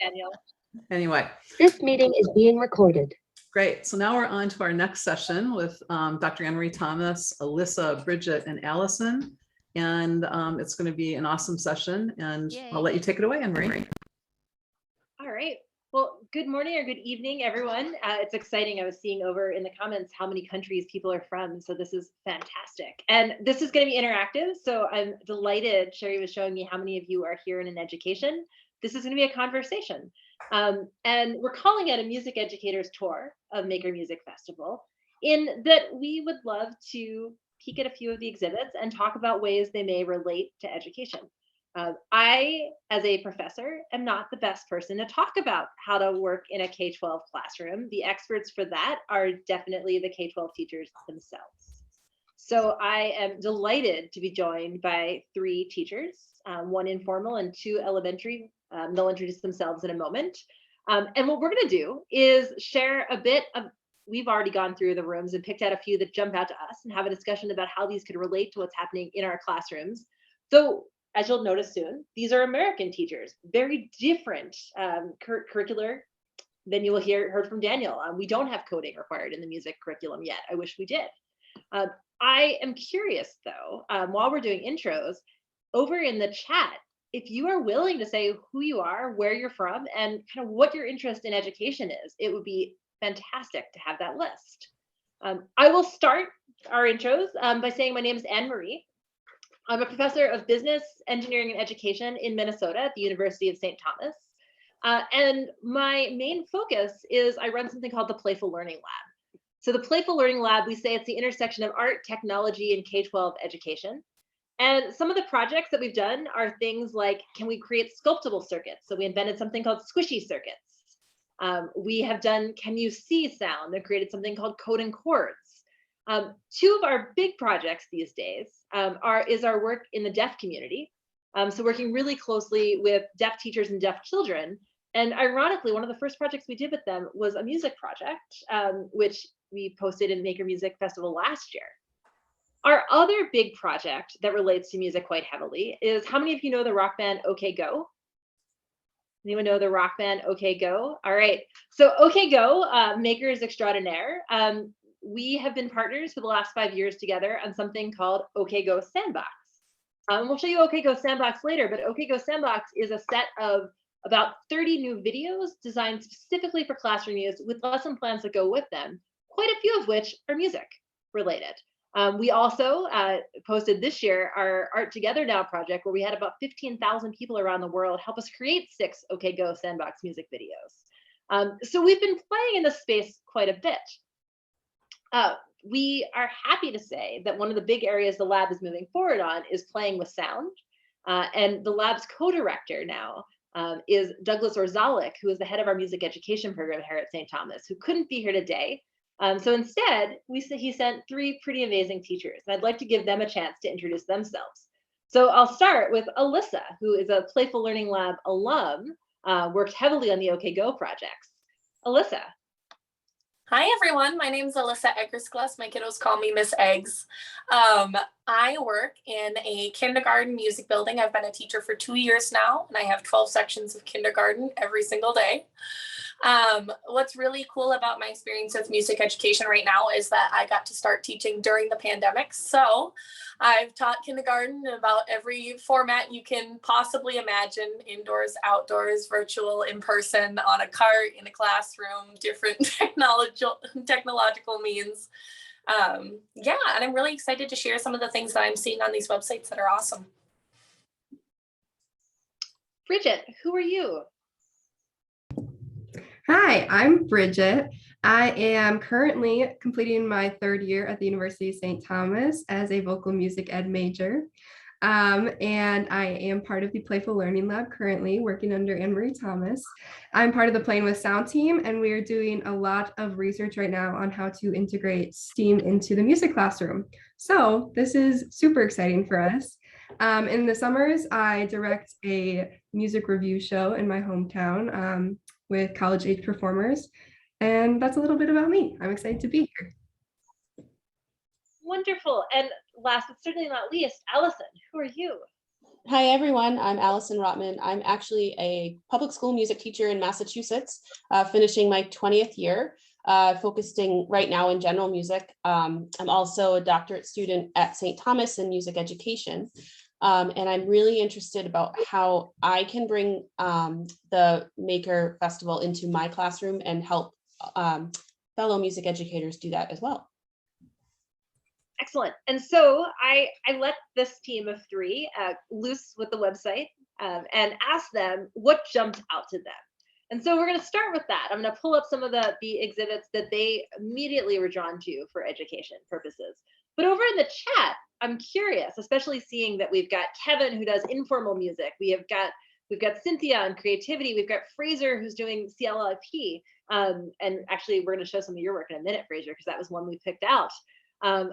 Daniel. Anyway. This meeting is being recorded. Great. So now we're on to our next session with Dr. AnnMarie Thomas, Alyssa, Bridget, and Allyson. And it's going to be an awesome session. And Yay. I'll let you take it away, AnnMarie. All right. Well, good morning or good evening, everyone. It's exciting. I was seeing over in the comments how many countries people are from. So this is fantastic. And this is going to be interactive. So I'm delighted. Sherry was showing me how many of you are here in education. This is going to be a conversation. And we're calling it a Music Educators Tour of Maker Music Festival, in that we would love to peek at a few of the exhibits and talk about ways they may relate to education. I, as a professor, am not the best person to talk about how to work in a K-12 classroom. The experts for that are definitely the K-12 teachers themselves. So I am delighted to be joined by 3 teachers, 1 informal and 2 elementary. They'll introduce themselves in a moment. And what we're going to do is share a bit of, we've already gone through the rooms and picked out a few that jump out to us and have a discussion about how these could relate to what's happening in our classrooms. So as you'll notice soon, these are American teachers, very different curricular than you will heard from Daniel. We don't have coding required in the music curriculum yet. I wish we did. I am curious though, while we're doing intros, over in the chat, if you are willing to say who you are, where you're from, and kind of what your interest in education is, it would be fantastic to have that list. I will start our intros by saying my name is AnnMarie. I'm a professor of business, engineering, and education in Minnesota at the University of St. Thomas. And my main focus is I run something called the Playful Learning Lab. So the Playful Learning Lab, we say it's the intersection of art, technology, and K-12 education. And some of the projects that we've done are things like, can we create sculptable circuits? So we invented something called squishy circuits. We have done, can you see sound? And created something called code and chords. 2 of our big projects these days is our work in the deaf community. So working really closely with deaf teachers and deaf children. And ironically, one of the first projects we did with them was a music project, which we posted in Maker Music Festival last year. Our other big project that relates to music quite heavily is, how many of you know the rock band OK Go? Anyone know the rock band OK Go? All right, so OK Go, makers extraordinaire. We have been partners for the last 5 years together on something called OK Go Sandbox. We'll show you OK Go Sandbox later, but OK Go Sandbox is a set of about 30 new videos designed specifically for classroom use with lesson plans that go with them, quite a few of which are music related. We also posted this year our Art Together Now project, where we had about 15,000 people around the world help us create 6 OK Go Sandbox music videos. So we've been playing in this space quite a bit. We are happy to say that one of the big areas the lab is moving forward on is playing with sound. And the lab's co-director now is Douglas Orzalik, who is the head of our music education program here at St. Thomas, who couldn't be here today. So instead, he sent 3 pretty amazing teachers, and I'd like to give them a chance to introduce themselves. So I'll start with Alyssa, who is a Playful Learning Lab alum, worked heavily on the OK Go projects. Alyssa. Hi, everyone. My name is Alyssa Eggersgluss. My kiddos call me Miss Eggs. I work in a kindergarten music building. I've been a teacher for 2 years now, and I have 12 sections of kindergarten every single day. What's really cool about my experience with music education right now is that I got to start teaching during the pandemic. So I've taught kindergarten in about every format you can possibly imagine: indoors, outdoors, virtual, in person, on a cart, in a classroom, different technological means. Yeah, and I'm really excited to share some of the things that I'm seeing on these websites that are awesome. Bridget, who are you? Hi, I'm Bridget. I am currently completing my 3rd year at the University of St. Thomas as a vocal music ed major. And I am part of the Playful Learning Lab currently, working under AnnMarie Thomas. I'm part of the Playing with Sound team, and we are doing a lot of research right now on how to integrate STEAM into the music classroom. So this is super exciting for us. In the summers, I direct a music review show in my hometown with college-age performers. And that's a little bit about me. I'm excited to be here. Wonderful. And last but certainly not least, Allyson, who are you? Hi, everyone. I'm Allyson Rottman. I'm actually a public school music teacher in Massachusetts, finishing my 20th year, focusing right now in general music. I'm also a doctorate student at St. Thomas in music education. And I'm really interested about how I can bring the Maker Festival into my classroom and help fellow music educators do that as well. Excellent. And so I let this team of three loose with the website and ask them what jumped out to them. And so we're going to start with that. I'm going to pull up some of the exhibits that they immediately were drawn to for education purposes. But over in the chat, I'm curious, especially seeing that we've got Kevin who does informal music. We've got Cynthia on creativity. We've got Fraser who's doing CLIP. And actually, we're going to show some of your work in a minute, Fraser, because that was one we picked out.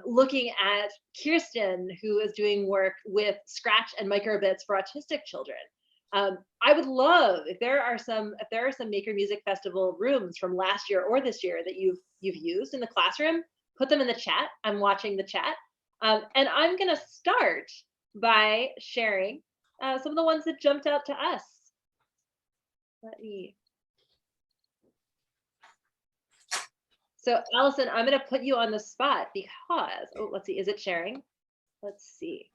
Looking at Kirsten, who is doing work with Scratch and microbits for autistic children. I would love if there are some Maker Music Festival rooms from last year or this year that you've used in the classroom. Put them in the chat. I'm watching the chat, and I'm gonna start by sharing some of the ones that jumped out to us. So Allyson, I'm going to put you on the spot because, let's see, is it sharing? Let's see.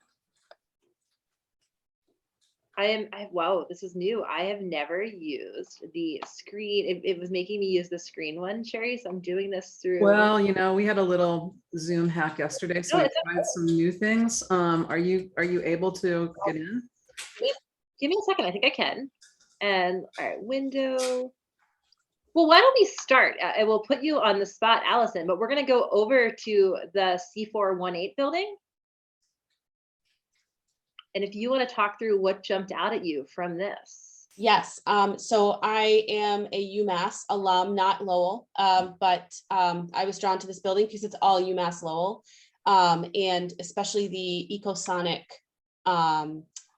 Wow, this is new. I have never used the screen. It was making me use the screen one, Sherry, so I'm doing this through. Well, you know, we had a little Zoom hack yesterday, so we tried some new things. Are you able to get in? Give me a second, I think I can. And all right, window. Well, why don't we start? I will put you on the spot, Allyson, but we're going to go over to the C418 building. And if you want to talk through what jumped out at you from this. Yes. So I am a UMass alum, not Lowell, but I was drawn to this building because it's all UMass Lowell, and especially the Ecosonic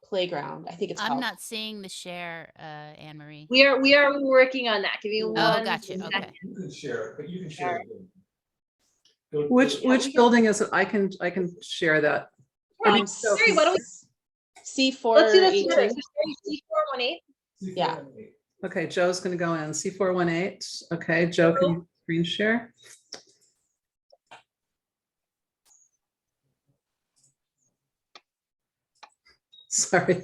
playground. I think it's I'm called. not seeing the share, AnnMarie. We are working on that. Give me one. Gotcha. second. Okay. You can share it, but you can share it. Which building is it? I can share that. Sherry, why don't we C418. let's do this together. So C418. Yeah. Okay, Joe's going to go in C418. Okay, Joe, can you screen share? Sorry.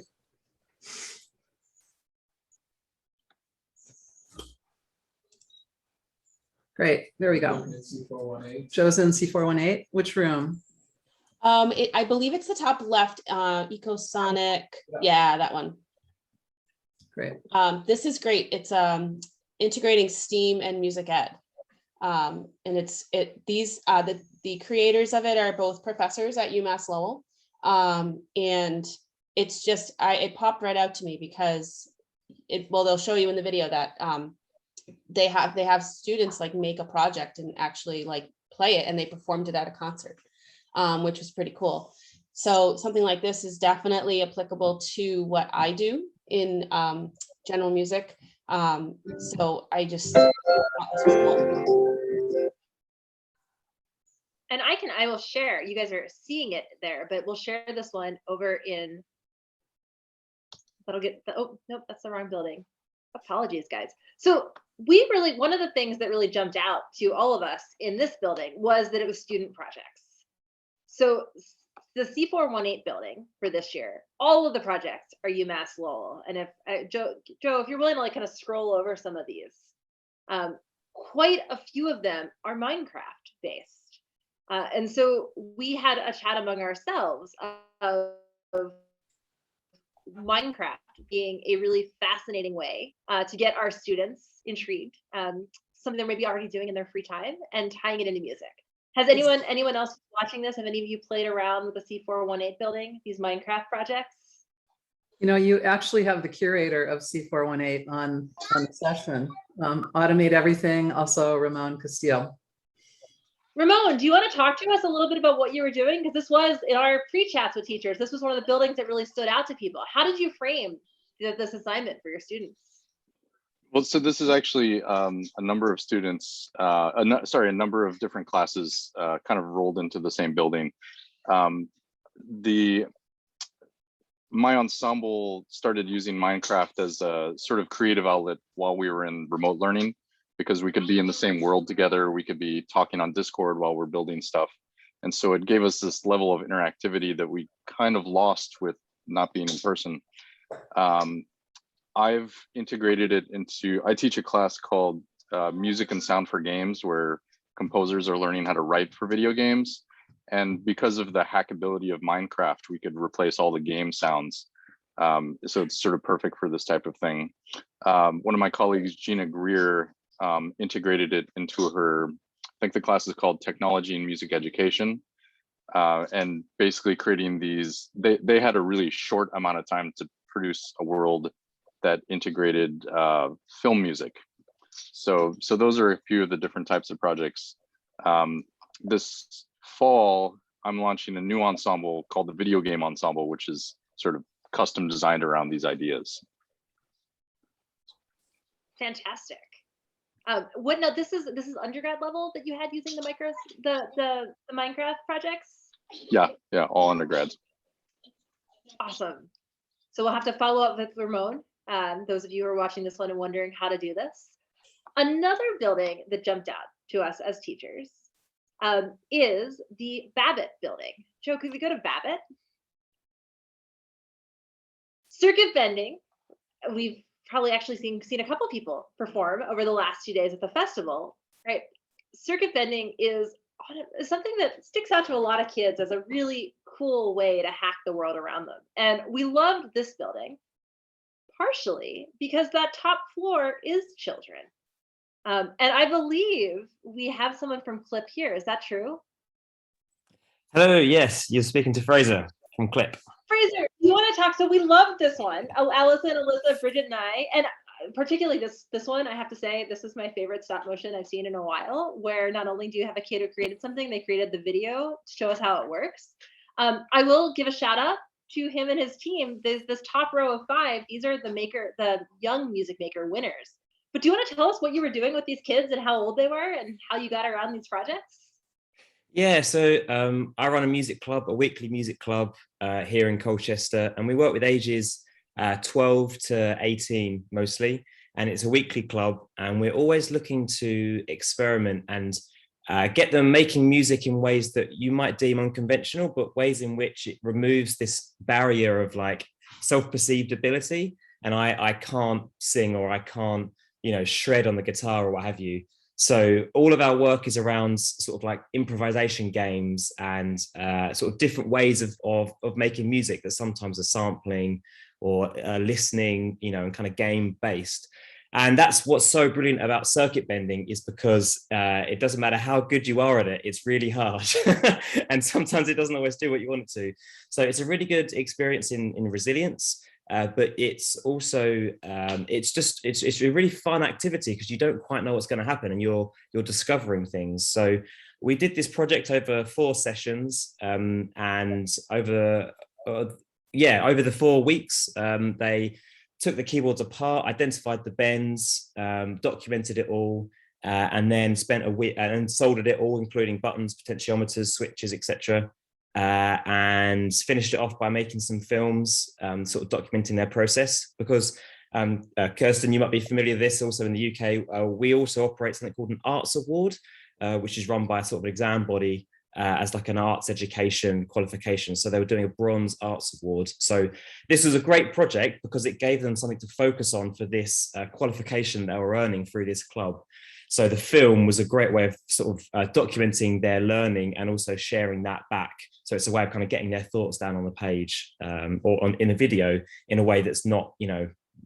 Great, there we go. Joe's in C418. Which room? I believe it's the top left, Ecosonic. Yeah, that one. Great. This is great. It's integrating STEAM and music ed. And the creators of it are both professors at UMass Lowell. And it's just, it popped right out to me because they'll show you in the video that they have students like make a project and actually like play it, and they performed it at a concert, which was pretty cool. So something like this is definitely applicable to what I do in general music. So I just thought this was cool. And I will share, you guys are seeing it there, but we'll share this one over in, oh, nope, that's the wrong building. Apologies, guys. So one of the things that really jumped out to all of us in this building was that it was student projects. So the C418 building for this year, all of the projects are UMass Lowell. And if Joe, if you're willing to like kind of scroll over some of these, quite a few of them are Minecraft based. And so we had a chat among ourselves of Minecraft being a really fascinating way to get our students intrigued, something they're maybe already doing in their free time, and tying it into music. Has anyone else watching this? Have any of you played around with the C418 building, these Minecraft projects? You know, you actually have the curator of C418 on the session. Automate Everything, also Ramon Castillo. Ramon, do you want to talk to us a little bit about what you were doing? Because this was in our pre-chats with teachers. This was one of the buildings that really stood out to people. How did you frame this assignment for your students? Well, so this is actually a number of students, a number of different classes kind of rolled into the same building. my ensemble started using Minecraft as a sort of creative outlet while we were in remote learning, because we could be in the same world together. We could be talking on Discord while we're building stuff. And so it gave us this level of interactivity that we kind of lost with not being in person. I've integrated it into, I teach a class called Music and Sound for Games, where composers are learning how to write for video games. And because of the hackability of Minecraft, we could replace all the game sounds. So it's sort of perfect for this type of thing. One of my colleagues, Gina Greer, integrated it into her, I think the class is called Technology and Music Education. And basically creating these, they had a really short amount of time to produce a world that integrated film music. So those are a few of the different types of projects. This fall, I'm launching a new ensemble called the Video Game Ensemble, which is sort of custom designed around these ideas. Fantastic. What now? This is undergrad level that you had using the Minecraft projects. Yeah, all undergrads. Awesome. So we'll have to follow up with Ramon. Those of you who are watching this one and wondering how to do this. Another building that jumped out to us as teachers is the Babbitt building. Joe, could we go to Babbitt? Circuit bending. We've probably actually seen a couple people perform over the last 2 days at the festival, right? Circuit bending is something that sticks out to a lot of kids as a really cool way to hack the world around them. And we loved this building partially because that top floor is children. And I believe we have someone from Clip here. Is that true? Hello, yes, you're speaking to Fraser from Clip. Fraser, you want to talk? So we loved this one. Allyson, Alyssa, Bridget, and I, and particularly this one, I have to say, this is my favorite stop motion I've seen in a while, where not only do you have a kid who created something, they created the video to show us how it works. I will give a shout out to him and his team. There's this top row of 5. These are the young music maker winners. But do you want to tell us what you were doing with these kids and how old they were and how you got around these projects? Yeah, so I run a music club, a weekly music club here in Colchester, and we work with ages 12 to 18 mostly, and it's a weekly club, and we're always looking to experiment and get them making music in ways that you might deem unconventional, but ways in which it removes this barrier of like self-perceived ability. And I can't sing, or I can't, shred on the guitar or what have you. So all of our work is around sort of like improvisation games and sort of different ways of making music that sometimes are sampling or listening, and kind of game based. And that's what's so brilliant about circuit bending, is because it doesn't matter how good you are at it, it's really hard. And sometimes it doesn't always do what you want it to. So it's a really good experience in resilience. But it's also it's a really fun activity because you don't quite know what's going to happen, and you're discovering things. So we did this project over 4 sessions, and over the 4 weeks, they took the keyboards apart, identified the bends, documented it all, and then spent a week and soldered it all, including buttons, potentiometers, switches, etc. And finished it off by making some films, sort of documenting their process. Because Kirsten, you might be familiar with this, also in the UK, we also operate something called an Arts Award, which is run by a sort of exam body as like an arts education qualification. So they were doing a bronze arts award. So this was a great project because it gave them something to focus on for this qualification they were earning through this club. So the film was a great way of sort of documenting their learning and also sharing that back. So it's a way of kind of getting their thoughts down on the page or in a video in a way that's not,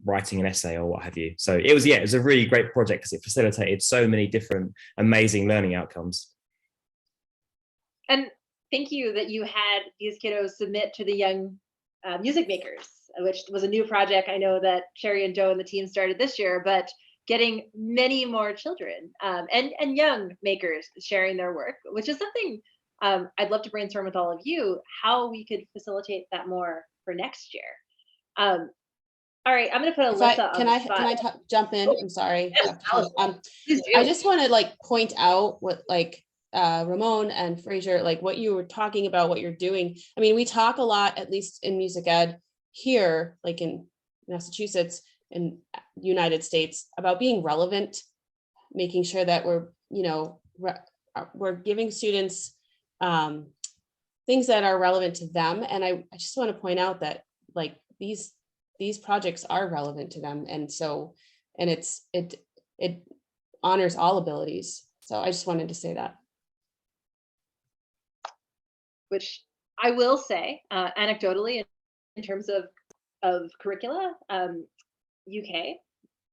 writing an essay or what have you. So it was a really great project because it facilitated so many different amazing learning outcomes. And thank you that you had these kiddos submit to the young music makers, which was a new project. I know that Sherry and Joe and the team started this year, but getting many more children and young makers sharing their work, which is something I'd love to brainstorm with all of you, how we could facilitate that more for next year. All right, I'm going to put Alyssa on the spot. Can I jump in? I'm sorry. Yes, I just want to point out what Ramon and Fraser, what you were talking about, what you're doing. I mean, we talk a lot, at least in music ed here, like in Massachusetts and United States, about being relevant, making sure that we're, you know, we're giving students things that are relevant to them. And I just want to point out that like these projects are relevant to them. And so, and it honors all abilities. So I just wanted to say that. Which I will say, anecdotally, in terms of curricula, UK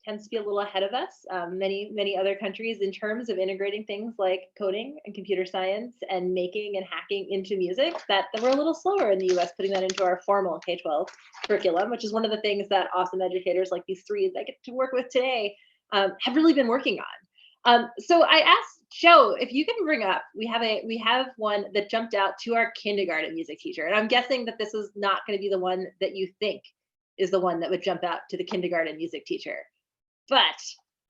tends to be a little ahead of us. Many other countries in terms of integrating things like coding and computer science and making and hacking into music, that we're a little slower in the US putting that into our formal K-12 curriculum, which is one of the things that awesome educators like these three that I get to work with today have really been working on. So I asked Joe if you can bring up, we have one that jumped out to our kindergarten music teacher, and I'm guessing that this is not going to be the one that you think is the one that would jump out to the kindergarten music teacher. But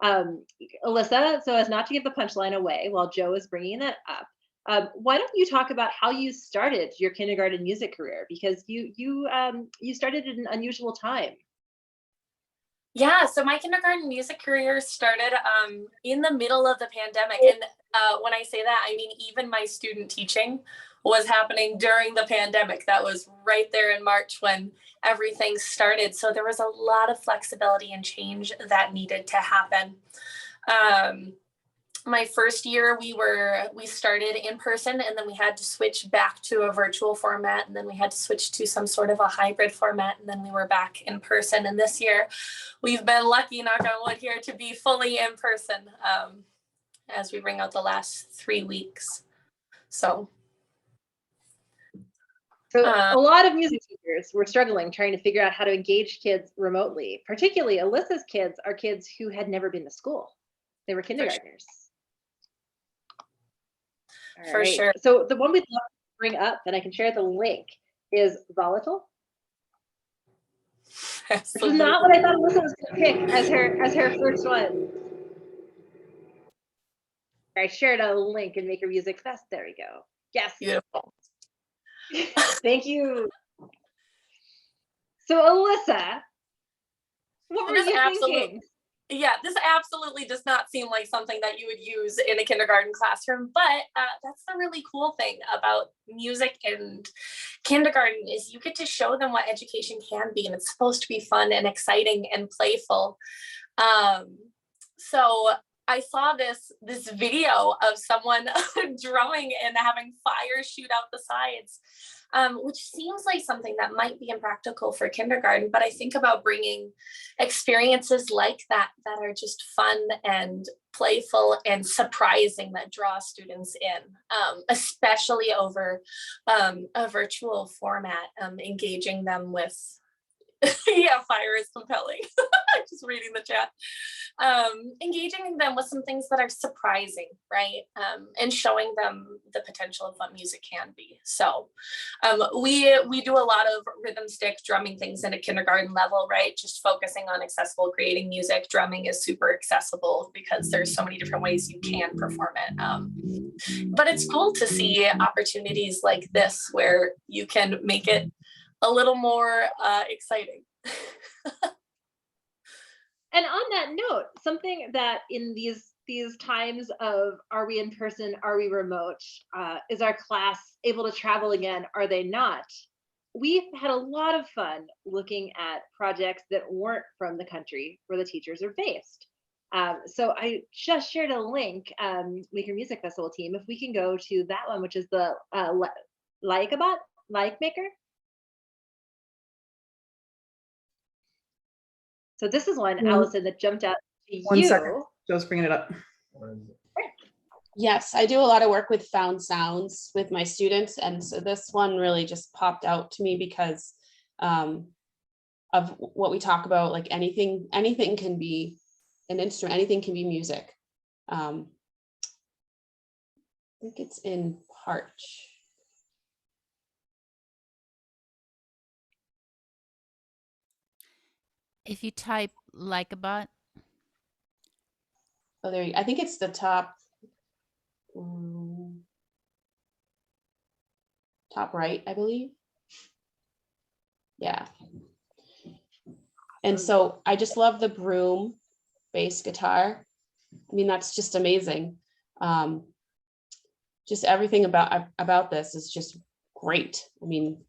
Alyssa, so as not to give the punchline away while Joe is bringing that up, why don't you talk about how you started your kindergarten music career? Because you started at an unusual time. Yeah, so my kindergarten music career started in the middle of the pandemic. And when I say that, I mean, even my student teaching was happening during the pandemic. That was right there in March when everything started. So there was a lot of flexibility and change that needed to happen. My first year, we started in person, and then we had to switch back to a virtual format, and then we had to switch to some sort of a hybrid format, and then we were back in person. And this year, we've been lucky, knock on wood here, to be fully in person as we ring out the last 3 weeks. So a lot of music teachers were struggling trying to figure out how to engage kids remotely. Particularly Alyssa's kids are kids who had never been to school. They were kindergartners. For sure. So the one we'd love to bring up, and I can share the link, is Volatile. Which is not what I thought Alyssa was going to pick as her first one. I shared a link in Maker Music Fest. There we go. Yes. Beautiful. Thank you. So Alyssa, what were you thinking? Yeah, this absolutely does not seem like something that you would use in a kindergarten classroom, but that's the really cool thing about music and kindergarten is you get to show them what education can be, and it's supposed to be fun and exciting and playful. So I saw this video of someone drumming and having fire shoot out the sides, which seems like something that might be impractical for kindergarten. But I think about bringing experiences like that are just fun and playful and surprising that draw students in, especially over a virtual format, engaging them with yeah, fire is compelling. Just reading the chat. Engaging them with some things that are surprising, right? And showing them the potential of what music can be. So we do a lot of rhythm stick drumming things at a kindergarten level, right? Just focusing on accessible creating music. Drumming is super accessible because there's so many different ways you can perform it. But it's cool to see opportunities like this where you can make it a little more exciting. And on that note, something that in these times of are we in person, are we remote, is our class able to travel again, are they not? We've had a lot of fun looking at projects that weren't from the country where the teachers are based. So I just shared a link, Maker Music Festival team, if we can go to that one, which is the Like Maker. So this is one, Allyson, that jumped out to you. 1 second, Joe's bringing it up. Yes, I do a lot of work with found sounds with my students. And so this one really just popped out to me because of what we talk about, like anything can be an instrument, anything can be music. I think it's in Parch. If you type like a bot. Oh, there you, I think it's the top, top right, I believe. Yeah. And so I just love the broom bass guitar. I mean, that's just amazing. Just everything about this is just great. I mean,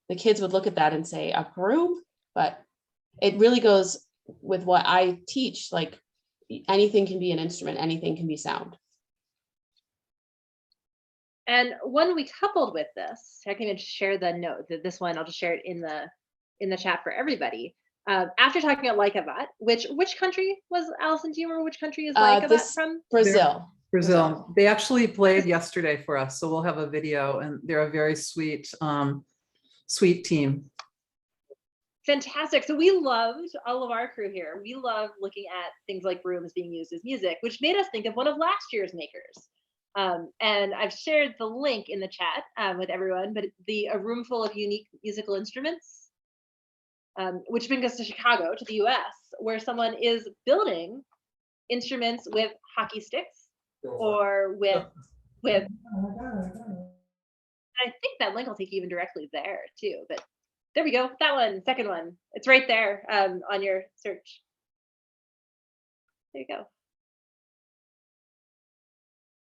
the kids would look at that and say, a broom, but it really goes with what I teach. Like, anything can be an instrument, anything can be sound. And when we coupled with this, I can even share the note that this one, I'll just share it in the chat for everybody. After talking about Like a Bot, which country was, Allyson, do you remember which country is Like a Bot from? Brazil. Brazil. They actually played yesterday for us, so we'll have a video, and they're a very sweet, sweet team. Fantastic. So we loved, all of our crew here, we love looking at things like brooms being used as music, which made us think of one of last year's makers. And I've shared the link in the chat with everyone, but a room full of unique musical instruments, which brings us to Chicago, to the US, where someone is building instruments with hockey sticks or with I think that link will take you even directly there too, but there we go. That one, second one, it's right there on your search. There you go.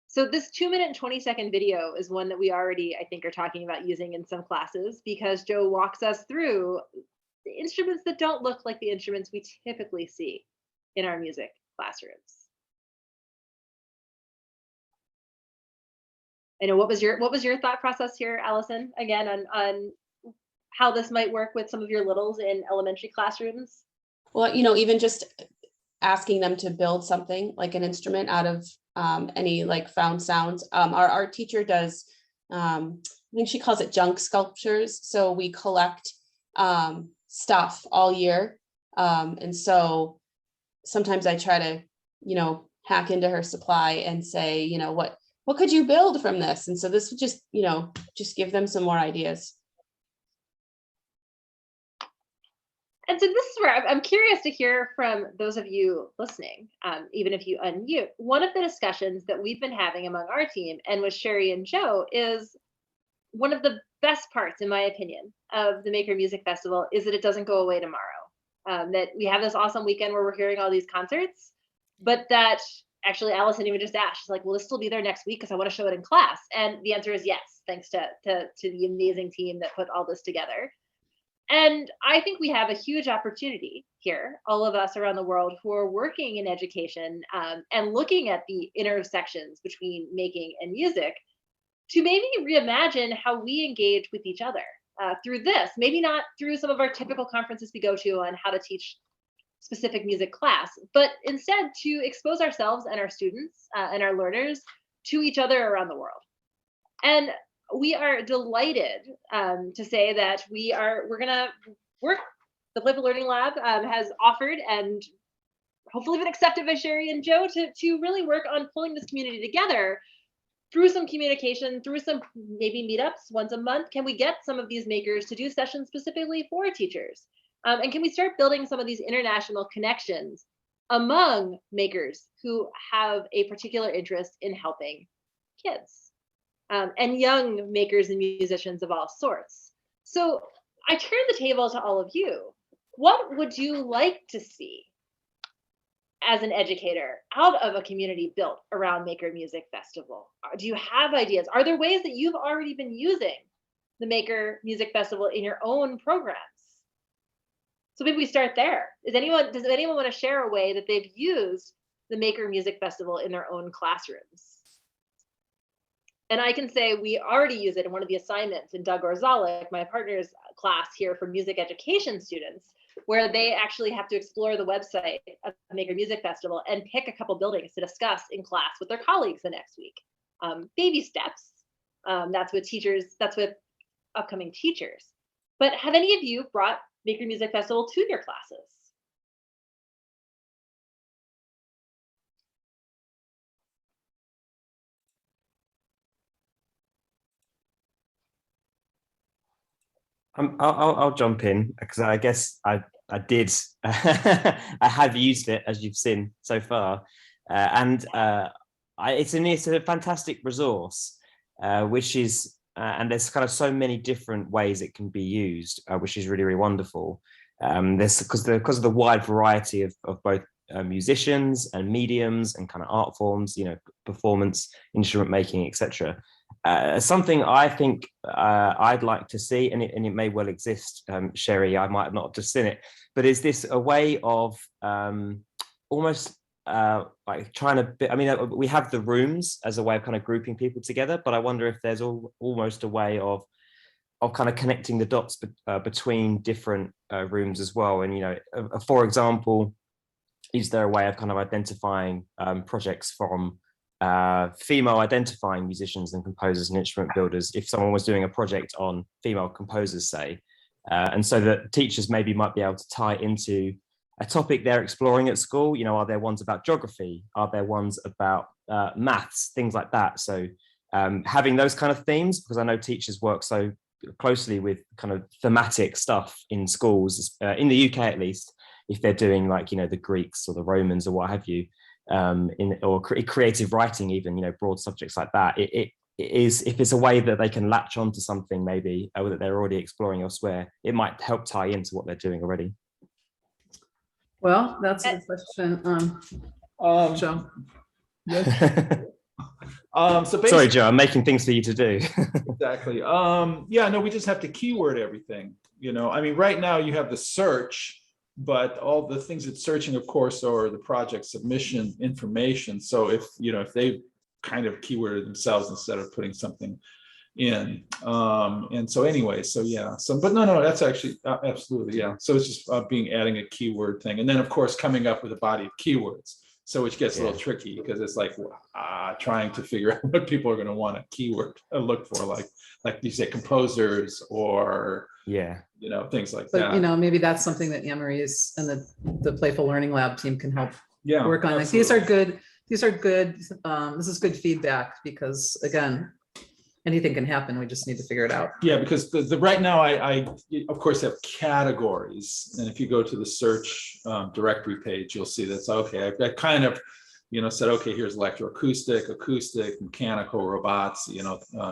So this 2-minute and 20-second video is one that we already, I think, are talking about using in some classes, because Joe walks us through the instruments that don't look like the instruments we typically see in our music classrooms. I know, what was your thought process here, Allyson, again, on how this might work with some of your littles in elementary classrooms? Well, you know, even just asking them to build something like an instrument out of any like found sounds. Our art teacher does, I think she calls it junk sculptures. So we collect stuff all year. And so sometimes I try to, you know, hack into her supply and say, you know, what could you build from this? And so this would just, you know, just give them some more ideas. And so this is where I'm curious to hear from those of you listening, even if you unmute. One of the discussions that we've been having among our team and with Sherry and Joe is one of the best parts, in my opinion, of the Maker Music Festival is that it doesn't go away tomorrow. That we have this awesome weekend where we're hearing all these concerts, but that actually Allyson even just asked, she's like, will this still be there next week? Because I want to show it in class. And the answer is yes, thanks to the amazing team that put all this together. And I think we have a huge opportunity here, all of us around the world who are working in education and looking at the intersections between making and music, to maybe reimagine how we engage with each other through this, maybe not through some of our typical conferences we go to on how to teach specific music class, but instead to expose ourselves and our students and our learners to each other around the world. And we are delighted to say that we're gonna work. The Playful Learning Lab has offered and hopefully been accepted by Sherry and Joe to really work on pulling this community together through some communication, through some maybe meetups once a month. Can we get some of these makers to do sessions specifically for teachers? And can we start building some of these international connections among makers who have a particular interest in helping kids? And young makers and musicians of all sorts. So I turn the table to all of you. What would you like to see as an educator out of a community built around Maker Music Festival? Do you have ideas? Are there ways that you've already been using the Maker Music Festival in your own programs? So maybe we start there. Does anyone want to share a way that they've used the Maker Music Festival in their own classrooms? And I can say we already use it in one of the assignments in Doug Orzalik, my partner's class here for music education students, where they actually have to explore the website of Maker Music Festival and pick a couple buildings to discuss in class with their colleagues the next week. Baby steps. That's with teachers, that's with upcoming teachers. But have any of you brought Maker Music Festival to your classes? I'll jump in because I guess I did. I have used it, as you've seen so far, and it's a fantastic resource, which is and there's kind of so many different ways it can be used, which is really, really wonderful. There's because of the wide variety of both musicians and mediums and kind of art forms, performance, instrument making, etc. Something I think I'd like to see, and it may well exist, Sherry, I might have not just seen it, but is this a way of almost like trying to, we have the rooms as a way of kind of grouping people together, but I wonder if there's almost a way of kind of connecting the dots between different rooms as well. And, for example, is there a way of kind of identifying projects from female identifying musicians and composers and instrument builders, if someone was doing a project on female composers, say, and so that teachers maybe might be able to tie into a topic they're exploring at school. Are there ones about geography? Are there ones about maths, things like that? So having those kind of themes, because I know teachers work so closely with kind of thematic stuff in schools, in the UK at least, if they're doing like, the Greeks or the Romans or what have you, or creative writing, even, broad subjects like that. It is, if it's a way that they can latch onto something maybe that they're already exploring elsewhere, it might help tie into what they're doing already. Well, that's a good question. Joe. So sorry, Joe, I'm making things for you to do. Exactly. Yeah, no, we just have to keyword everything. Right now you have the search, but all the things it's searching, of course, are the project submission information. So if they kind of keyworded themselves instead of putting something in, and so anyway, so yeah, but no, that's actually absolutely, yeah. So it's just adding a keyword thing, and then of course coming up with a body of keywords. So which gets a little tricky because it's like trying to figure out what people are going to want a keyword look for, like you say, composers or things like that. But maybe that's something that AnnMarie's and the Playful Learning Lab team can help work on. Like, these are good. This is good feedback, because again, anything can happen. We just need to figure it out. Yeah, because the right now I of course have categories, and if you go to the search directory page, you'll see that's okay. I've kind of said, okay, here's electroacoustic, acoustic, mechanical, robots,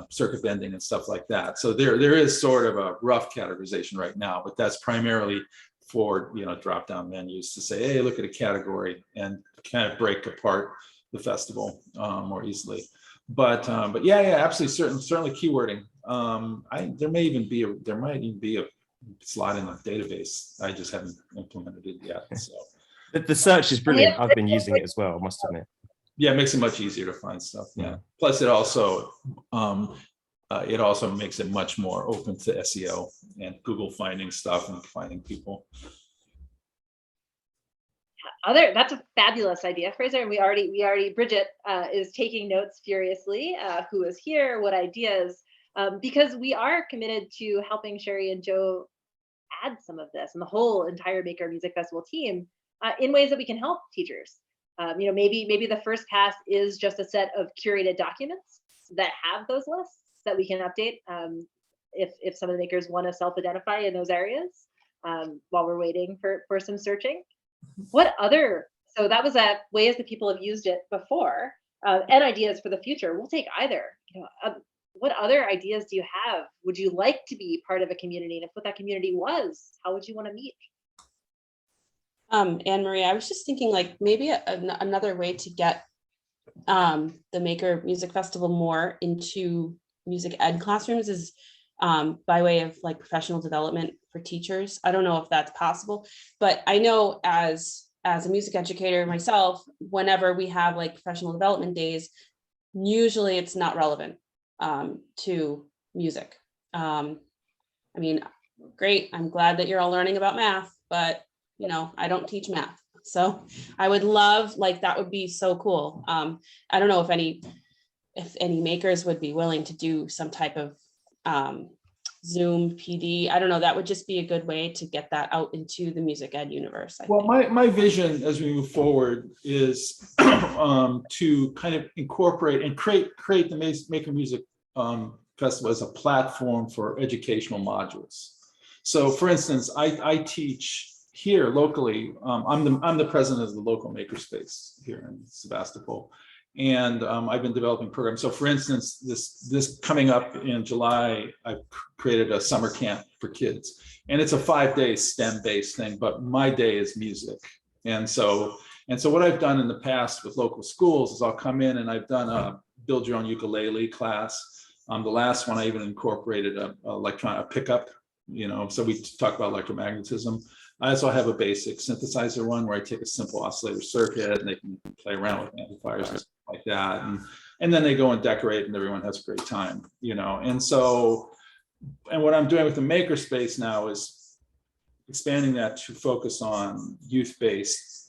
circuit bending and stuff like that. So there is sort of a rough categorization right now, but that's primarily for drop down menus to say, hey, look at a category and kind of break apart the festival more easily. But yeah, absolutely, certainly keywording. There might even be a slot in the database. I just haven't implemented it yet. So the search is brilliant. I've been using it as well, I must admit. Yeah, it makes it much easier to find stuff. Yeah. Plus, it also makes it much more open to SEO and Google finding stuff and finding people. That's a fabulous idea, Fraser. And we already Bridget is taking notes furiously. Who is here? What ideas? Because we are committed to helping Sherry and Joe add some of this and the whole entire Maker Music Festival team in ways that we can help teachers. Maybe the first pass is just a set of curated documents that have those lists that we can update if some of the makers want to self-identify in those areas while we're waiting for some searching. So that was ways that people have used it before, and ideas for the future. We'll take either. What other ideas do you have? Would you like to be part of a community? And if what that community was, how would you want to meet? AnnMarie, I was just thinking like maybe another way to get the Maker Music Festival more into music ed classrooms is by way of like professional development for teachers. I don't know if that's possible, but I know as a music educator myself, whenever we have like professional development days, usually it's not relevant to music. Great, I'm glad that you're all learning about math, but I don't teach math. So I would love, like, that would be so cool. I don't know if any makers would be willing to do some type of Zoom PD. I don't know, that would just be a good way to get that out into the music ed universe. Well, my vision as we move forward is to kind of incorporate and create the Maker Music Festival as a platform for educational modules. So for instance, I teach here locally. I'm the president of the local makerspace here in Sebastopol. And I've been developing programs. So for instance, this coming up in July, I've created a summer camp for kids. And it's a 5-day STEM-based thing, but my day is music. And so what I've done in the past with local schools is I'll come in and I've done a build your own ukulele class. The last one I even incorporated a pickup, so we talk about electromagnetism. I also have a basic synthesizer one where I take a simple oscillator circuit and they can play around with amplifiers and stuff like that. And then they go and decorate and everyone has a great time, and what I'm doing with the makerspace now is expanding that to focus on youth-based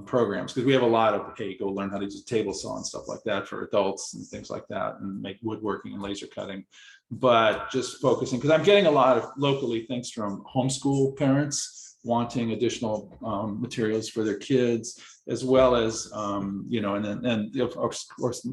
programs, because we have a lot of, hey, go learn how to use a table saw and stuff like that for adults and things like that, and make woodworking and laser cutting. But just focusing, because I'm getting a lot of locally things from homeschool parents wanting additional materials for their kids, as well as and of course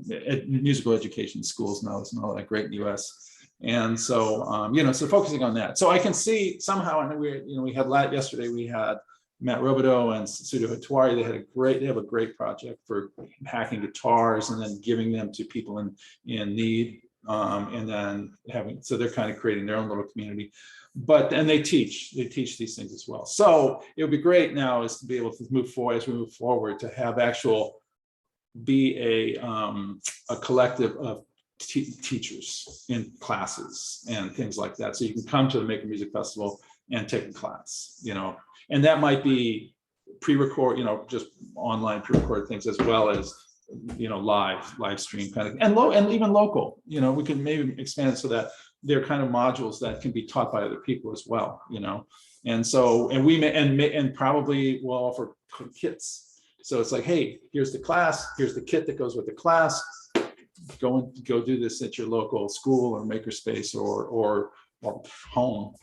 musical education schools now is not that great in the US. And so so focusing on that. So I can see somehow, and we had yesterday, we had Matt Robideau and Sudo Hatwari. They have a great project for hacking guitars and then giving them to people in need, and then so they're kind of creating their own little community. And they teach these things as well. So it would be great now is to be able to move forward, as we move forward, to have be a collective of teachers in classes and things like that. So you can come to the Maker Music Festival and take a class, and that might be pre-record, just online pre-recorded things, as well as live stream kind of, and even local. We can maybe expand it so that they're kind of modules that can be taught by other people as well. And we may and probably will offer kits. So it's like, hey, here's the class, here's the kit that goes with the class. Go do this at your local school or makerspace or home,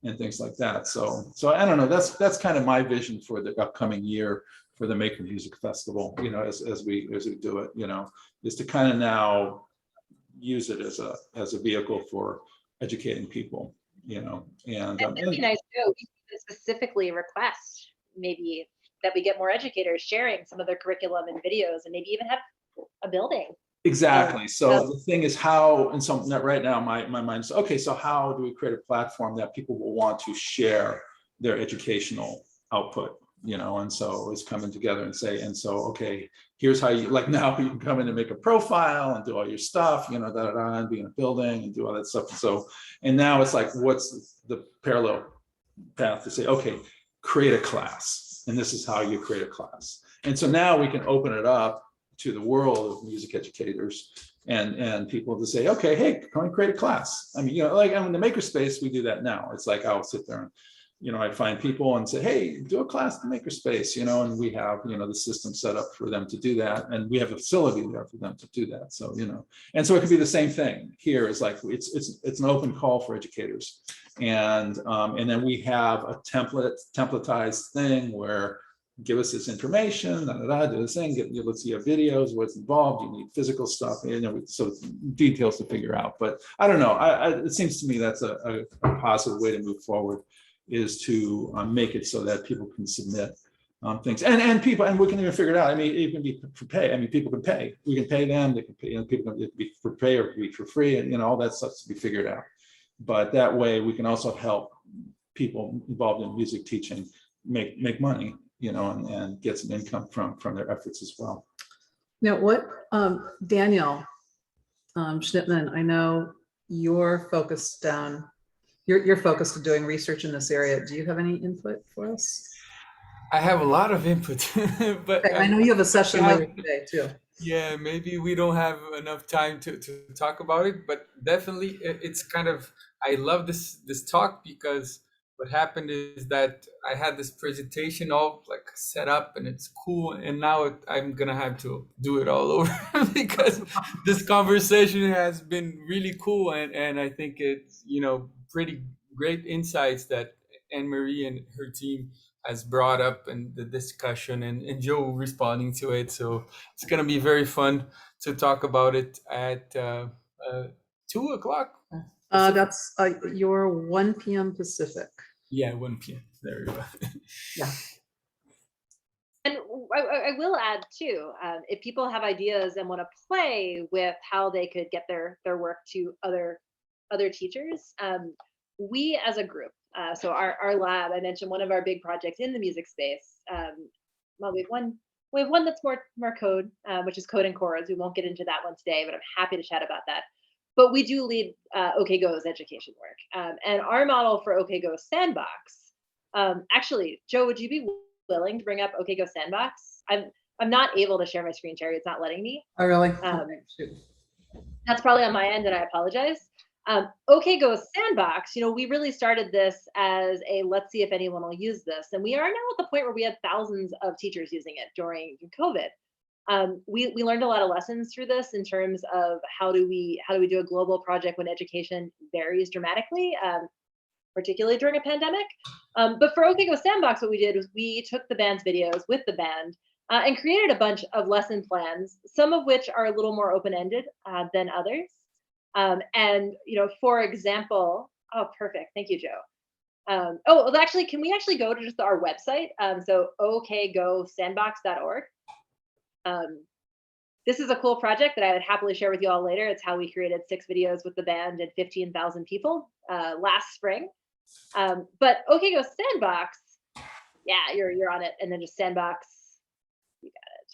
and things like that. So I don't know. That's kind of my vision for the upcoming year for the Maker Music Festival. As we do it, is to kind of now use it as a vehicle for educating people. And that'd be nice too. We could specifically request maybe that we get more educators sharing some of their curriculum and videos, and maybe even have a building. Exactly. So the thing is how, and so right now my mind is, okay, so how do we create a platform that people will want to share their educational output, and so it's coming together and say, okay, here's how now you can come in and make a profile and do all your stuff, and be in a building and do all that stuff. And now it's like, what's the parallel path to say, okay, create a class, and this is how you create a class. And so now we can open it up to the world of music educators and people to say, okay, hey, come and create a class. I mean, in the makerspace, we do that now. It's like, I'll sit there and, I find people and say, hey, do a class in the makerspace, and we have, the system set up for them to do that. And we have a facility there for them to do that. So, and so it could be the same thing here. It's like, it's an open call for educators. And then we have a templatized thing where, give us this information, do this thing, let's see your videos, what's involved, you need physical stuff, so details to figure out. But I don't know, it seems to me that's a positive way to move forward, is to make it so that people can submit things, and people, and we can even figure it out. I mean, it can be for pay. I mean, people can pay. We can pay them. They can pay. People can be for pay or be for free, and all that stuff to be figured out. But that way, we can also help people involved in music teaching make money, and get some income from their efforts as well. Now, Daniel Schnittman, I know you're focused on doing research in this area. Do you have any input for us? I have a lot of input, but okay, I know you have a session later today too. Yeah, maybe we don't have enough time to talk about it, but definitely it's kind of, I love this talk, because what happened is that I had this presentation all set up and it's cool, and now I'm gonna have to do it all over because this conversation has been really cool, and I think it's pretty great insights that AnnMarie and her team has brought up in the discussion, and Joe responding to it. So it's gonna be very fun to talk about it at 2 o'clock. That's your 1 p.m. Pacific. Yeah, 1 p.m. There we go. Yeah. And I will add too, if people have ideas and want to play with how they could get their work to other teachers, we as a group, so our lab, I mentioned one of our big projects in the music space. Well, we have one that's more code, which is code and chords. We won't get into that one today, but I'm happy to chat about that. But we do lead OK Go's education work, and our model for OK Go Sandbox. Actually, Joe, would you be willing to bring up OK Go Sandbox? I'm not able to share my screen share. It's not letting me. Oh, really? That's probably on my end, and I apologize. OK Go Sandbox, we really started this as a let's see if anyone will use this. And we are now at the point where we had thousands of teachers using it during COVID. We learned a lot of lessons through this in terms of how do we do a global project when education varies dramatically, particularly during a pandemic. But for OK Go Sandbox, what we did was we took the band's videos with the band and created a bunch of lesson plans, some of which are a little more open-ended than others. And for example, oh, perfect. Thank you, Joe. Well, actually, can we actually go to just our website? So okgosandbox.org. This is a cool project that I would happily share with you all later. It's how we created 6 videos with the band and 15,000 people last spring. But OK Go Sandbox, yeah, you're on it, and then just Sandbox. You got it.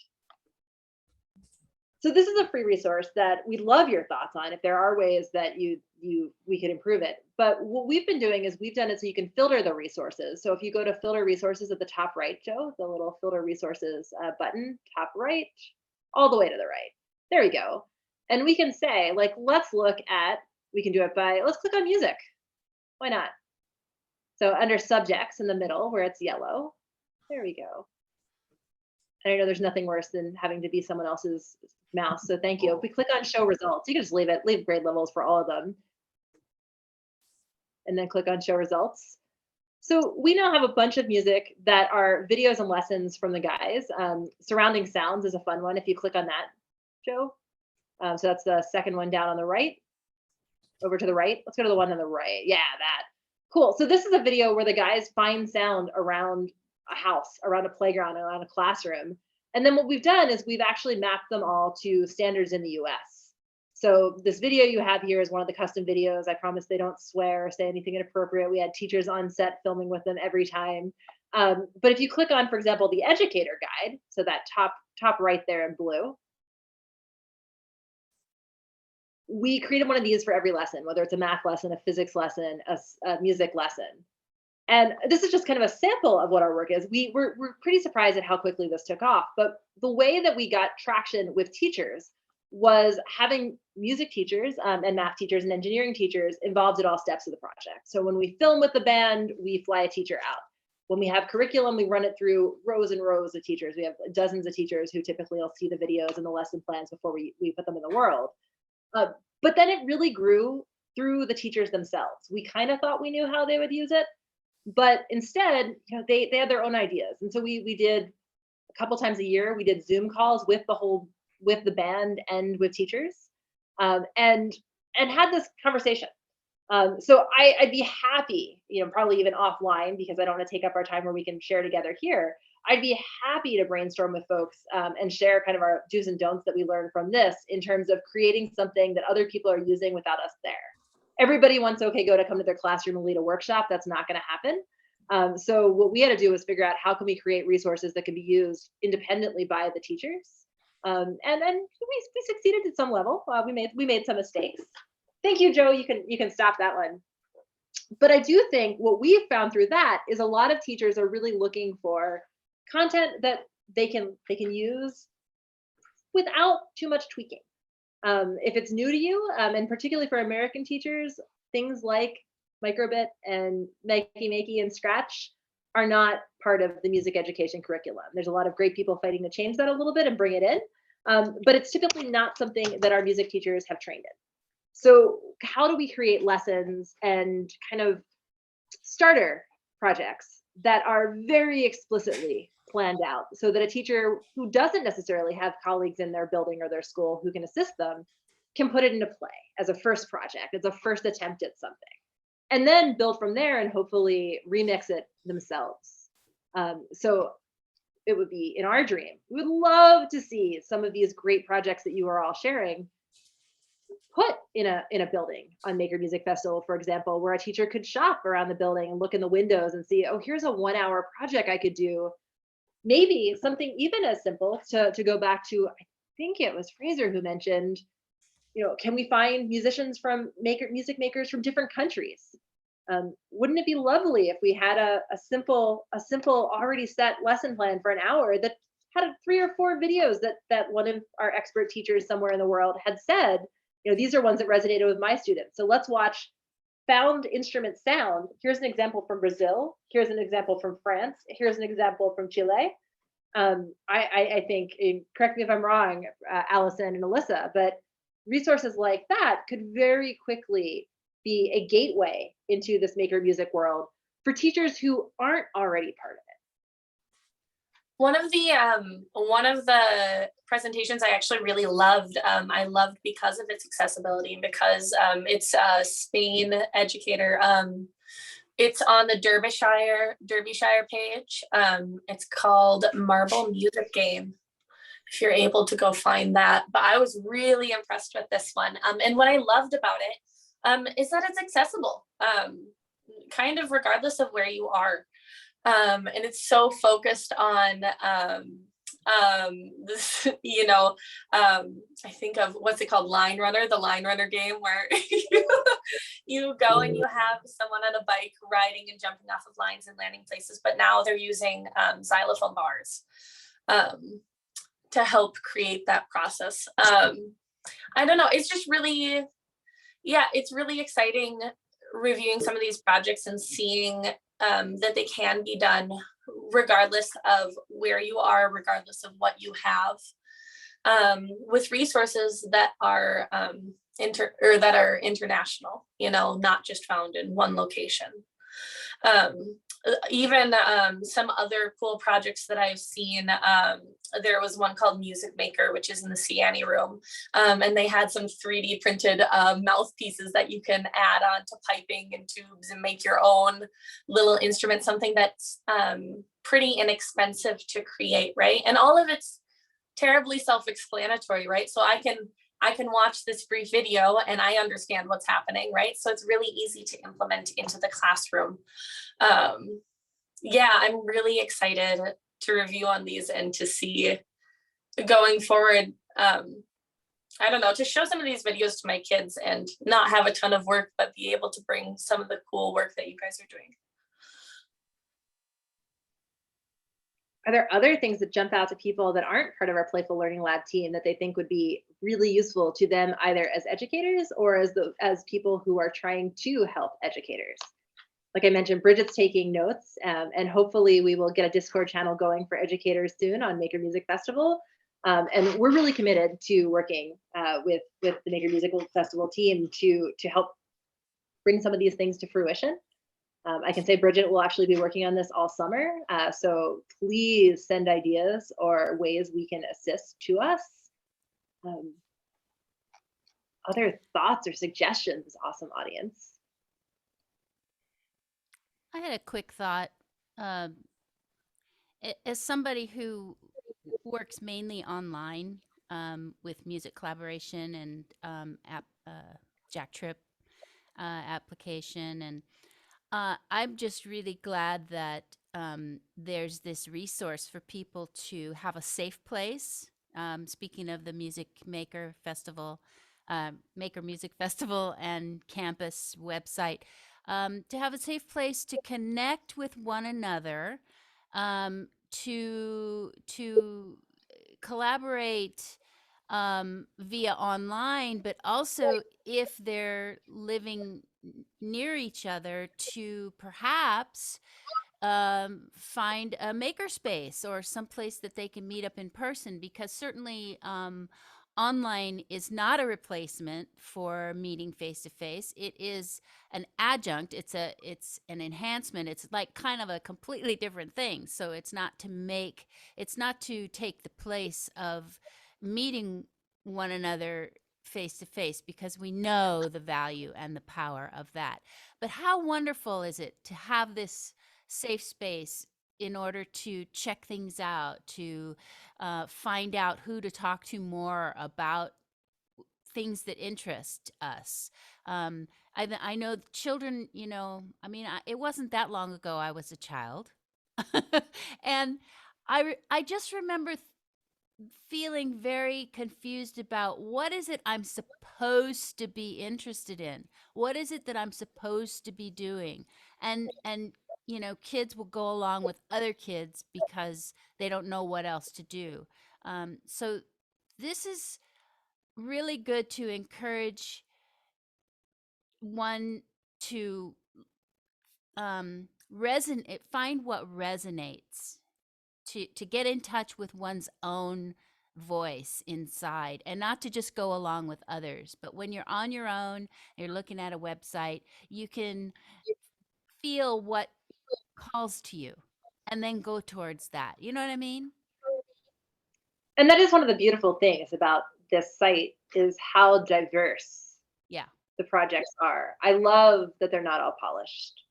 So this is a free resource that we'd love your thoughts on if there are ways that we could improve it. But what we've been doing is we've done it so you can filter the resources. So if you go to filter resources at the top right, Joe, the little filter resources button, top right, all the way to the right. There we go. And we can say, like, let's look at, we can do it by, let's click on music. Why not? So under subjects in the middle where it's yellow, there we go. And I know there's nothing worse than having to be someone else's mouse. So thank you. If we click on show results, you can just leave grade levels for all of them. And then click on show results. So we now have a bunch of music that are videos and lessons from the guys. Surrounding sounds is a fun one. If you click on that, Joe. So that's the second one down on the right. Over to the right. Let's go to the one on the right. Yeah, that. Cool. So this is a video where the guys find sound around a house, around a playground, around a classroom. And then what we've done is we've actually mapped them all to standards in the US. So this video you have here is one of the custom videos. I promise they don't swear or say anything inappropriate. We had teachers on set filming with them every time. But if you click on, for example, the Educator guide, so that top right there in blue, we created one of these for every lesson, whether it's a math lesson, a physics lesson, a music lesson. And this is just kind of a sample of what our work is. We're pretty surprised at how quickly this took off. But the way that we got traction with teachers was having music teachers and math teachers and engineering teachers involved at all steps of the project. So when we film with the band, we fly a teacher out. When we have curriculum, we run it through rows and rows of teachers. We have dozens of teachers who typically will see the videos and the lesson plans before we put them in the world. But then it really grew through the teachers themselves. We kind of thought we knew how they would use it, but instead, they had their own ideas. And so we did a couple times a year, we did Zoom calls with the band and with teachers, and had this conversation. So I'd be happy, probably even offline, because I don't want to take up our time where we can share together here. I'd be happy to brainstorm with folks and share kind of our do's and don'ts that we learned from this in terms of creating something that other people are using without us there. Everybody wants OK Go to come to their classroom and lead a workshop. That's not going to happen. So what we had to do was figure out how can we create resources that can be used independently by the teachers. And we succeeded at some level. We made some mistakes. Thank you, Joe. You can stop that one. But I do think what we've found through that is a lot of teachers are really looking for content that they can use without too much tweaking. If it's new to you, and particularly for American teachers, things like Microbit and Makey and Scratch are not part of the music education curriculum. There's a lot of great people fighting to change that a little bit and bring it in, but it's typically not something that our music teachers have trained in. So how do we create lessons and kind of starter projects that are very explicitly planned out so that a teacher who doesn't necessarily have colleagues in their building or their school who can assist them can put it into play as a first project, as a first attempt at something, and then build from there and hopefully remix it themselves. So it would be in our dream. We would love to see some of these great projects that you are all sharing put in a building on Maker Music Festival, for example, where a teacher could shop around the building and look in the windows and see, oh, here's a 1-hour project I could do. Maybe something even as simple to go back to, I think it was Fraser who mentioned, can we find musicians from music makers from different countries? Wouldn't it be lovely if we had a simple already set lesson plan for an hour that had 3 or 4 videos that one of our expert teachers somewhere in the world had said, these are ones that resonated with my students. So let's watch found instrument sound. Here's an example from Brazil. Here's an example from France. Here's an example from Chile. I think, correct me if I'm wrong, Allyson and Alyssa, but resources like that could very quickly be a gateway into this maker music world for teachers who aren't already part of it. One of the presentations I actually really loved, I loved because of its accessibility and because it's Spain Educator. It's on the Derbyshire page. It's called Marble Music Game, if you're able to go find that. But I was really impressed with this one. And what I loved about it is that it's accessible, kind of regardless of where you are. And it's so focused on this, I think of what's it called, the line runner game, where you go and you have someone on a bike riding and jumping off of lines and landing places, but now they're using xylophone bars to help create that process. I don't know, it's just really, it's really exciting reviewing some of these projects and seeing that they can be done regardless of where you are, regardless of what you have, with resources that are international, not just found in one location. Even some other cool projects that I've seen, there was one called Music Maker, which is in the Ciani room, and they had some 3D printed mouthpieces that you can add on to piping and tubes and make your own little instrument, something that's pretty inexpensive to create, right? And all of it's terribly self-explanatory, right? So I can watch this brief video and I understand what's happening, right? So it's really easy to implement into the classroom. I'm really excited to review on these and to see going forward, I don't know, to show some of these videos to my kids and not have a ton of work, but be able to bring some of the cool work that you guys are doing. Are there other things that jump out to people that aren't part of our Playful Learning Lab team that they think would be really useful to them, either as educators or as people who are trying to help educators? Like I mentioned, Bridget's taking notes, and hopefully we will get a Discord channel going for educators soon on Maker Music Festival. And we're really committed to working with the Maker Music Festival team to help bring some of these things to fruition. I can say Bridget will actually be working on this all summer. So please send ideas or ways we can assist to us. Other thoughts or suggestions, awesome audience? I had a quick thought. As somebody who works mainly online with music collaboration and Jack Trip application, and I'm just really glad that there's this resource for people to have a safe place. Speaking of the Music Maker Festival, Maker Music Festival and campus website, to have a safe place to connect with one another, to collaborate via online, but also if they're living near each other, to perhaps find a makerspace or someplace that they can meet up in person, because certainly online is not a replacement for meeting face to face. It is an adjunct. It's an enhancement. It's like kind of a completely different thing. So it's not to take the place of meeting one another face to face, because we know the value and the power of that. But how wonderful is it to have this safe space in order to check things out, to find out who to talk to more about things that interest us. I know children, it wasn't that long ago I was a child. And I just remember feeling very confused about what is it I'm supposed to be interested in? What is it that I'm supposed to be doing? And kids will go along with other kids because they don't know what else to do. So this is really good to encourage one to find what resonates, to get in touch with one's own voice inside, and not to just go along with others. But when you're on your own, you're looking at a website, you can feel what calls to you and then go towards that. You know what I mean? And that is one of the beautiful things about this site, is how diverse the projects are. I love that they're not all polished.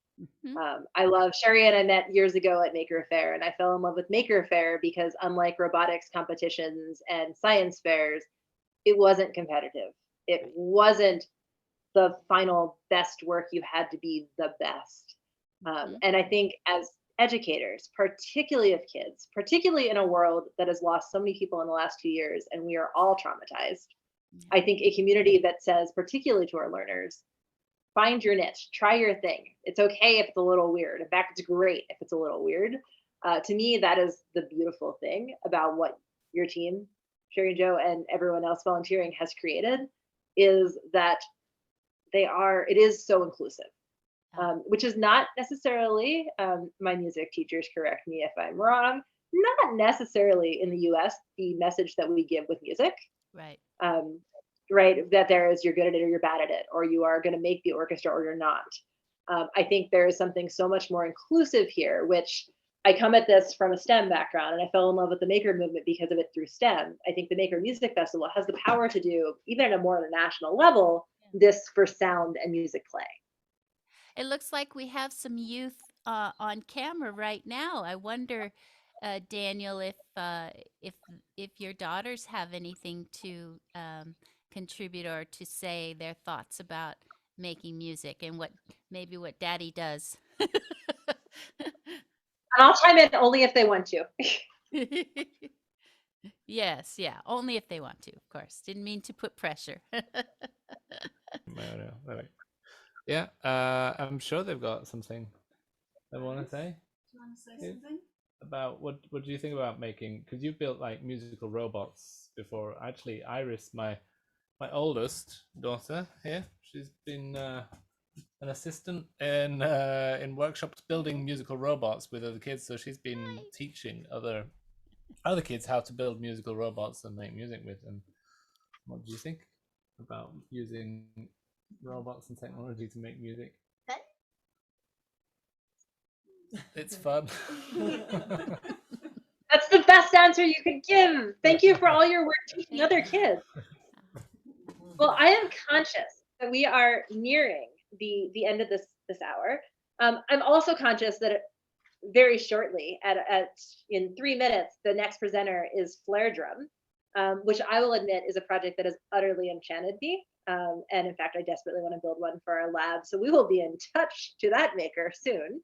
I love Sherry and I met years ago at Maker Faire, and I fell in love with Maker Faire because, unlike robotics competitions and science fairs, it wasn't competitive. It wasn't the final best work. You had to be the best. And I think as educators, particularly of kids, particularly in a world that has lost so many people in the last 2 years, and we are all traumatized, I think a community that says, particularly to our learners, find your niche, try your thing. It's okay if it's a little weird. In fact, it's great if it's a little weird. To me, that is the beautiful thing about what your team, Sherry and Joe, and everyone else volunteering has created, is that it is so inclusive, which is not necessarily, my music teachers correct me if I'm wrong, not necessarily in the US, the message that we give with music. Right. Right, that there is, you're good at it or you're bad at it, or you are going to make the orchestra or you're not. I think there is something so much more inclusive here, which I come at this from a STEM background, and I fell in love with the Maker movement because of it through STEM. I think the Maker Music Festival has the power to do, even at a more national level, this for sound and music play. It looks like we have some youth on camera right now. I wonder, Daniel, if your daughters have anything to contribute or to say their thoughts about making music and what daddy does. And I'll chime in only if they want to. Yes, yeah, only if they want to, of course. Didn't mean to put pressure. No. Yeah, I'm sure they've got something they want to say. Do you want to say something? About what do you think about making, because you've built like musical robots before. Actually, Iris, my oldest daughter here, she's been an assistant in workshops building musical robots with other kids, so she's been teaching other kids how to build musical robots and make music with them. What do you think about using robots and technology to make music? It's fun. That's the best answer you could give. Thank you for all your work teaching other kids. Well, I am conscious that we are nearing the end of this hour. I'm also conscious that very shortly, in 3 minutes, the next presenter is Flare Drum, which I will admit is a project that has utterly enchanted me. And in fact, I desperately want to build one for our lab. So we will be in touch to that maker soon.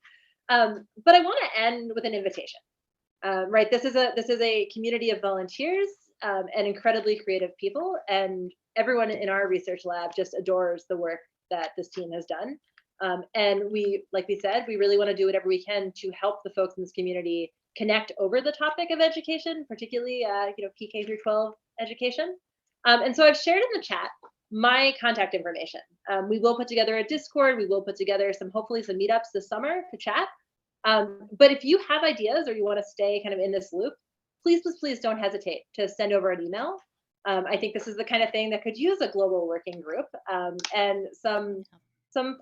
But I want to end with an invitation. Right, this is a community of volunteers and incredibly creative people, and everyone in our research lab just adores the work that this team has done. And we, like we said, we really want to do whatever we can to help the folks in this community connect over the topic of education, particularly PK through 12 education. And so I've shared in the chat my contact information. We will put together a Discord. We will put together hopefully some meetups this summer to chat. But if you have ideas or you want to stay kind of in this loop, please don't hesitate to send over an email. I think this is the kind of thing that could use a global working group and some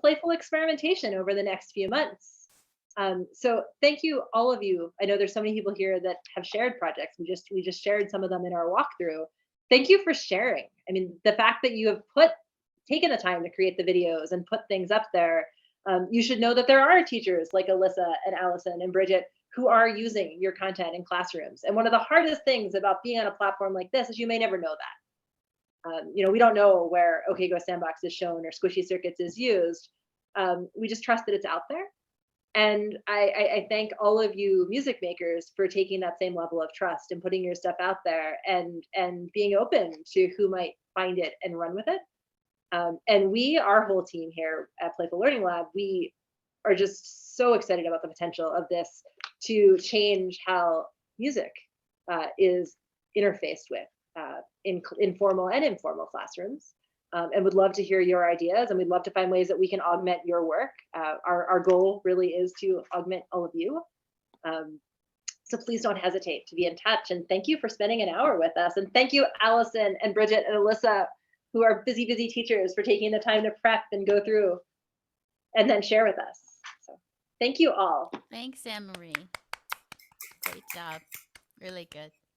playful experimentation over the next few months. So thank you, all of you. I know there's so many people here that have shared projects. We just shared some of them in our walkthrough. Thank you for sharing. I mean, the fact that you have taken the time to create the videos and put things up there. You should know that there are teachers like Alyssa and Allyson and Bridget who are using your content in classrooms. And one of the hardest things about being on a platform like this is you may never know that. You know, we don't know where OK Go Sandbox is shown or Squishy Circuits is used. We just trust that it's out there. And I thank all of you music makers for taking that same level of trust and putting your stuff out there and being open to who might find it and run with it. And our whole team here at Playful Learning Lab, we are just so excited about the potential of this to change how music is interfaced with in formal and informal classrooms. And would love to hear your ideas, and we'd love to find ways that we can augment your work. Our goal really is to augment all of you. So please don't hesitate to be in touch. And thank you for spending an hour with us. And thank you, Allyson and Bridget and Alyssa, who are busy teachers, for taking the time to prep and go through and then share with us. So thank you all. Thanks, AnnMarie. Great job. Really good.